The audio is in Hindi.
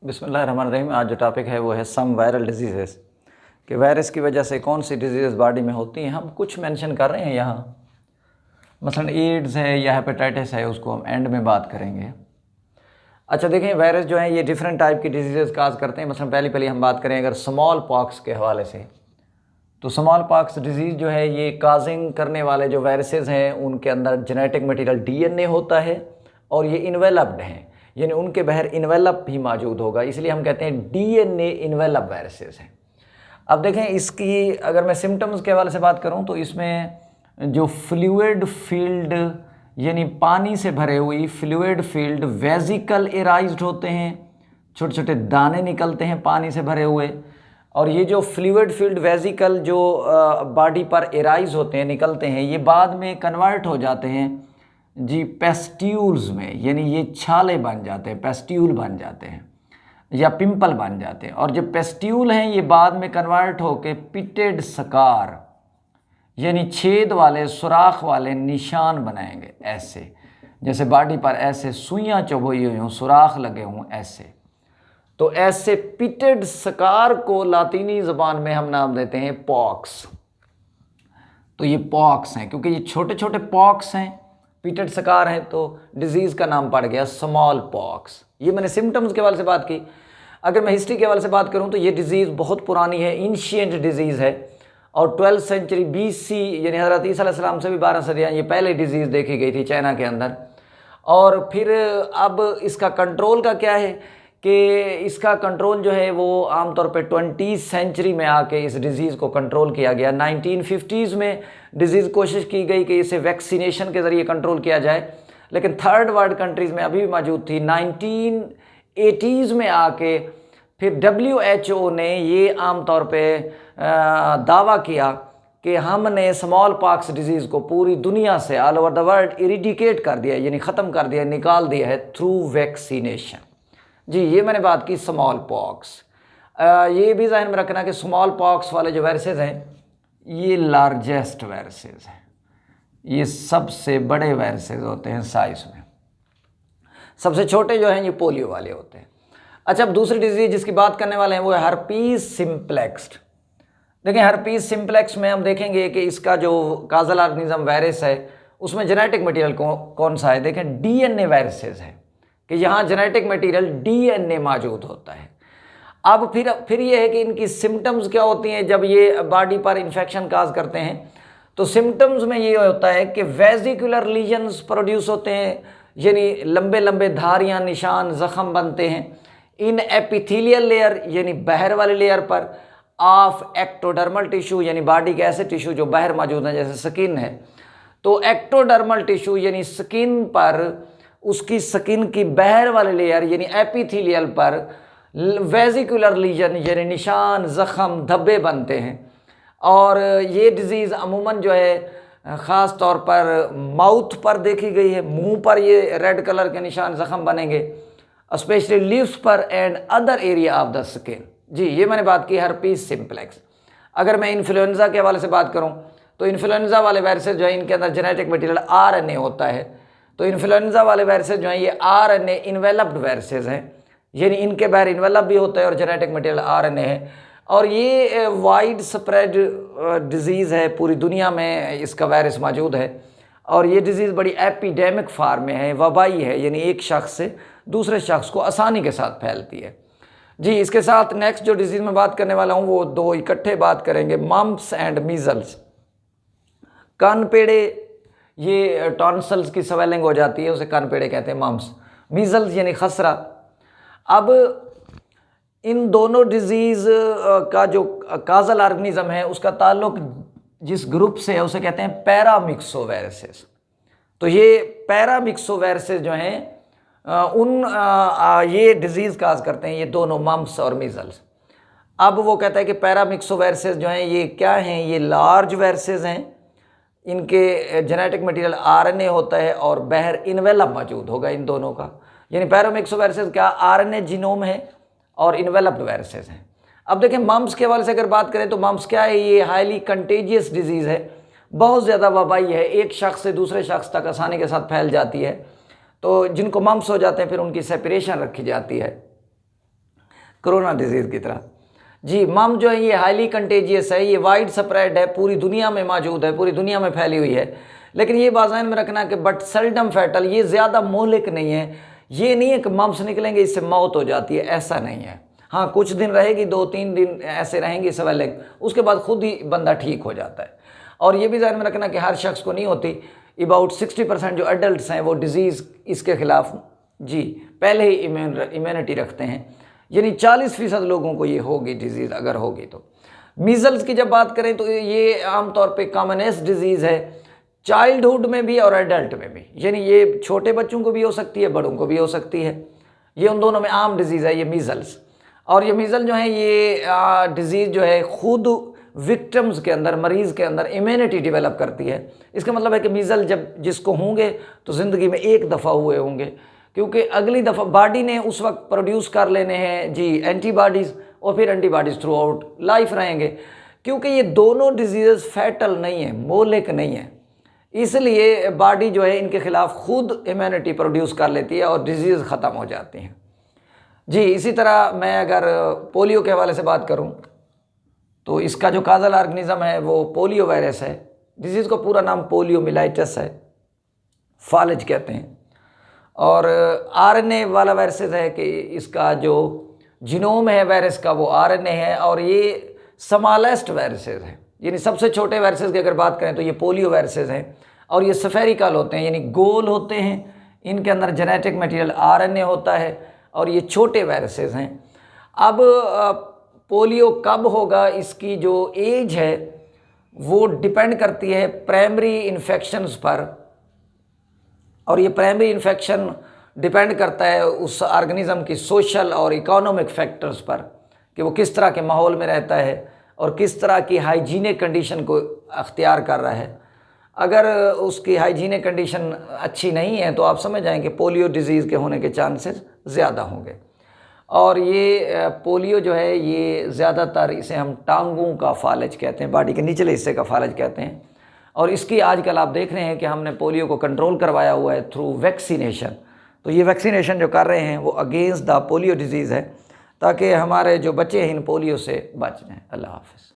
बिस्मिल्लाहिर्रहमानिर्रहीम। आज जो टॉपिक है वो है सम वायरल डिजीज़ेस, कि वायरस की वजह से कौन सी डिजीज़ बॉडी में होती हैं। हम कुछ मेंशन कर रहे हैं यहाँ, मसलन एड्स है या हेपेटाइटिस है, उसको हम एंड में बात करेंगे। अच्छा देखें, वायरस जो है ये डिफरेंट टाइप की डिजीज़ काज करते हैं। मसलन पहले हम बात करें अगर स्मॉल पॉक्स के हवाले से, तो स्मॉल पॉक्स डिजीज़ जो है ये काजिंग करने वाले जो वायरसेस हैं उनके अंदर जेनेटिक मटेरियल डीएनए होता है और ये इन्वेलप्ड हैं, यानी उनके बाहर इन्वेलप भी मौजूद होगा, इसलिए हम कहते हैं डीएनए इन्वेलप वायरसेस हैं। अब देखें इसकी अगर मैं सिम्टम्स के हवाले से बात करूं तो इसमें जो फ्लूइड फील्ड यानी पानी से भरे हुई फ्लूइड फील्ड वेजिकल एराइज्ड होते हैं, छोटे छोटे दाने निकलते हैं पानी से भरे हुए। और ये जो फ्लूइड फील्ड वेजिकल जो बॉडी पर एराइज होते हैं, निकलते हैं, ये बाद में कन्वर्ट हो जाते हैं जी पेस्ट्यूल्स में, यानी ये छाले बन जाते हैं, पेस्ट्यूल बन जाते हैं या पिंपल बन जाते हैं। और जो पेस्ट्यूल हैं ये बाद में कन्वर्ट होके पिटेड स्कार यानी छेद वाले सुराख वाले निशान बनाएंगे, ऐसे जैसे बॉडी पर ऐसे सुइयां चुभई हुई हों, सुराख लगे हों ऐसे। तो ऐसे पिटेड स्कार को लातीनी ज़बान में हम नाम देते हैं पॉक्स। तो ये पॉक्स हैं, क्योंकि ये छोटे छोटे पॉक्स हैं, पिटेड स्कार हैं, तो डिजीज़ का नाम पड़ गया स्मॉल पॉक्स। ये मैंने सिम्टम्स के हवाले से बात की। अगर मैं हिस्ट्री के हवाले से बात करूं तो ये डिज़ीज़ बहुत पुरानी है, एंशिएंट डिज़ीज़ है और 12th सेंचुरी BC यानी हज़रत ईसा अलैहिस्सलाम से भी 12 सदियाँ ये पहले डिज़ीज़ देखी गई थी चाइना के अंदर। और फिर अब इसका कंट्रोल का क्या है कि इसका कंट्रोल जो है वो आमतौर पे 20th सेंचुरी में आके इस डिज़ीज़ को कंट्रोल किया गया। 1950s में डिज़ीज़ कोशिश की गई कि इसे वैक्सीनेशन के ज़रिए कंट्रोल किया जाए, लेकिन थर्ड वर्ल्ड कंट्रीज़ में अभी भी मौजूद थी। 1980s में आके फिर WHO ने ये आमतौर पे दावा किया कि हमने स्मॉल पॉक्स डिजीज़ को पूरी दुनिया से ऑल ओवर द वर्ल्ड इरिडिकेट कर दिया, यानी ख़त्म कर दिया, निकाल दिया है थ्रू वैक्सीनेशन। जी ये मैंने बात की स्मॉल पॉक्स। ये भी ज़हन में रखना कि स्मॉल पॉक्स वाले जो वायरसेस हैं ये लार्जेस्ट वायरसेस हैं, ये सबसे बड़े वायरसेस होते हैं साइज़ में। सबसे छोटे जो हैं ये पोलियो वाले होते हैं। अच्छा, अब दूसरी डिजीज़ जिसकी बात करने वाले हैं वो है हर्पीस सिम्प्लेक्स। देखें हर्पीस सिम्प्लेक्स में हम देखेंगे कि इसका जो काजल ऑर्गेनिज्म वायरस है उसमें जेनेटिक मटेरियल कौन सा है। देखें डीएनए वायरसेस है कि यहाँ जेनेटिक मटेरियल डीएनए मौजूद होता है। अब फिर ये है कि इनकी सिम्टम्स क्या होती हैं जब ये बॉडी पर इन्फेक्शन काज करते हैं। तो सिम्टम्स में ये होता है कि वेजिकुलर लीजन्स प्रोड्यूस होते हैं, यानी लंबे लंबे धारियाँ निशान ज़ख़म बनते हैं इन एपिथेलियल लेयर यानी बाहर वाले लेयर पर ऑफ एक्टोडर्मल टिश्यू, यानी बॉडी के ऐसे टिश्यू जो बाहर मौजूद हैं जैसे स्किन है। तो एक्टोडर्मल टिश्यू यानी स्किन पर, उसकी स्किन की बाहर वाले लेयर यानी एपिथेलियल पर वेजिकुलर लीजन यानी निशान ज़ख़म धब्बे बनते हैं। और ये डिज़ीज़ अमूमन जो है ख़ास तौर पर माउथ पर देखी गई है, मुंह पर ये रेड कलर के निशान ज़ख़म बनेंगे, स्पेशली लिप्स पर and other area of the skin. जी ये मैंने बात की हर्पीस सिम्प्लेक्स। अगर मैं इन्फ्लुएंजा के हवाले से बात करूं तो इन्फ्लुएंजा वाले वायरसेस जो है इनके अंदर जेनेटिक मटेरियल RNA होता है। तो इन्फ्लुएंजा वाले वायरसेस जो हैं ये RNA इन्वेलप्ड वायरसेस हैं, यानी इनके बाहर इन्वेलप भी होता है और जेनेटिक मटेरियल RNA है। और ये वाइड स्प्रेड डिज़ीज़ है, पूरी दुनिया में इसका वायरस मौजूद है और ये डिज़ीज़ बड़ी एपिडेमिक फार्म में है, वबाई है, यानी एक शख्स से दूसरे शख्स को आसानी के साथ फैलती है। जी इसके साथ नेक्स्ट जो डिज़ीज़ में बात करने वाला हूँ वो दो इकट्ठे बात करेंगे, मम्प्स एंड मीज़ल्स। कानपेड़े, ये टॉन्सल्स की स्वेलिंग हो जाती है, उसे कानपेड़े कहते हैं, मम्प्स। मीज़ल्स यानी खसरा। अब इन दोनों डिज़ीज़ का जो काजल ऑर्गेनिज्म है उसका ताल्लुक जिस ग्रुप से है उसे कहते हैं पैरामिक्सो वायरसेस। तो ये पैरामिक्सो वायरसेस जो हैं ये डिज़ीज़ काज करते हैं, ये दोनों मम्प्स और मीज़ल्स। अब वो कहता है कि पैरामिक्सो वायरसेस जो हैं ये क्या हैं, ये लार्ज वायरसेस हैं, इनके जेनेटिक मटेरियल RNA होता है और बाहर इन्वेलप मौजूद होगा इन दोनों का, यानी पैरामिक्सो वायरसेस क्या RNA जीनोम है और इन्वेलप्ड वायरसेस हैं। अब देखें मम्प्स के हवाले से अगर बात करें तो मम्प्स क्या है, ये हाईली कंटेजियस डिजीज़ है, बहुत ज़्यादा वबाई है, एक शख्स से दूसरे शख्स तक आसानी के साथ फैल जाती है। तो जिनको मम्प्स हो जाते हैं फिर उनकी सेपरेशन रखी जाती है। कोरोना डिजीज़ की तरह। जी, मम जो है ये हाईली कंटेजियस है, ये वाइड स्प्रेड है, पूरी दुनिया में मौजूद है, पूरी दुनिया में फैली हुई है। लेकिन ये बात ध्यान में रखना कि बट सेल्डम फैटल, ये ज़्यादा मोहलिक नहीं है। ये नहीं है कि मम्स निकलेंगे इससे मौत हो जाती है, ऐसा नहीं है। हाँ, कुछ दिन रहेगी, 2-3 दिन ऐसे रहेंगी स्वेलिंग, उसके बाद खुद ही बंदा ठीक हो जाता है। और ये भी ध्यान में रखना कि हर शख्स को नहीं होती। अबाउट 60% जो एडल्ट्स हैं वो डिज़ीज़ इसके ख़िलाफ़ जी पहले ही इम्यूनिटी रखते हैं, यानी 40% लोगों को ये होगी डिज़ीज़ अगर होगी तो। मीज़ल्स की जब बात करें तो ये आमतौर पे कॉमनेस्ट डिज़ीज़ है, चाइल्डहुड में भी और एडल्ट में भी, यानी ये छोटे बच्चों को भी हो सकती है, बड़ों को भी हो सकती है। ये उन दोनों में आम डिज़ीज़ है ये मीज़ल्स। और ये मीज़ल जो है ये डिज़ीज़ जो है खुद विक्टिम्स के अंदर, मरीज़ के अंदर इम्यूनिटी डेवलप करती है। इसका मतलब है कि मीज़ल जब जिसको होंगे तो ज़िंदगी में एक दफ़ा हुए होंगे, क्योंकि अगली दफ़ा बॉडी ने उस वक्त प्रोड्यूस कर लेने हैं जी एंटीबॉडीज़, और फिर एंटीबॉडीज़ थ्रू आउट लाइफ रहेंगे। क्योंकि ये दोनों डिजीज़ फैटल नहीं है, मोहलिक नहीं है, इसलिए बॉडी जो है इनके ख़िलाफ़ खुद इम्यूनिटी प्रोड्यूस कर लेती है और डिजीज़ ख़त्म हो जाती हैं। जी, इसी तरह मैं अगर पोलियो के हवाले से बात करूं तो इसका जो काजल ऑर्गेनिज़म है वो पोलियो वायरस है। डिजीज़ का पूरा नाम पोलियोमिलाइटिस है, फालिज कहते हैं। और आरएनए वाला वायरसेस है कि इसका जो जीनोम है वायरस का वो आरएनए है, और ये स्मॉलेस्ट वायरसेस हैं, यानी सबसे छोटे वायरसेस की अगर बात करें तो ये पोलियो वायरसेस हैं। और ये स्फेरिकल होते हैं, यानी गोल होते हैं, इनके अंदर जेनेटिक मटेरियल आरएनए होता है, और ये छोटे वायरसेस हैं। अब पोलियो कब होगा, इसकी जो एज है वो डिपेंड करती है प्राइमरी इन्फेक्शंस पर, और ये प्राइमरी इन्फेक्शन डिपेंड करता है उस ऑर्गेनिज़म की सोशल और इकोनॉमिक फैक्टर्स पर कि वो किस तरह के माहौल में रहता है और किस तरह की हाइजीनिक कंडीशन को अख्तियार कर रहा है। अगर उसकी हाइजीनिक कंडीशन अच्छी नहीं है तो आप समझ जाएंगे पोलियो डिज़ीज़ के होने के चांसेस ज़्यादा होंगे। और ये पोलियो जो है ये ज़्यादातर इसे हम टांगों का फालिज कहते हैं, बॉडी के निचले हिस्से का फालिज कहते हैं। और इसकी आजकल आप देख रहे हैं कि हमने पोलियो को कंट्रोल करवाया हुआ है थ्रू वैक्सीनेशन। तो ये वैक्सीनेशन जो कर रहे हैं वो अगेंस्ट द पोलियो डिज़ीज़ है, ताकि हमारे जो बच्चे हैं इन पोलियो से बच जाएँ। अल्लाह हाफ़िज़।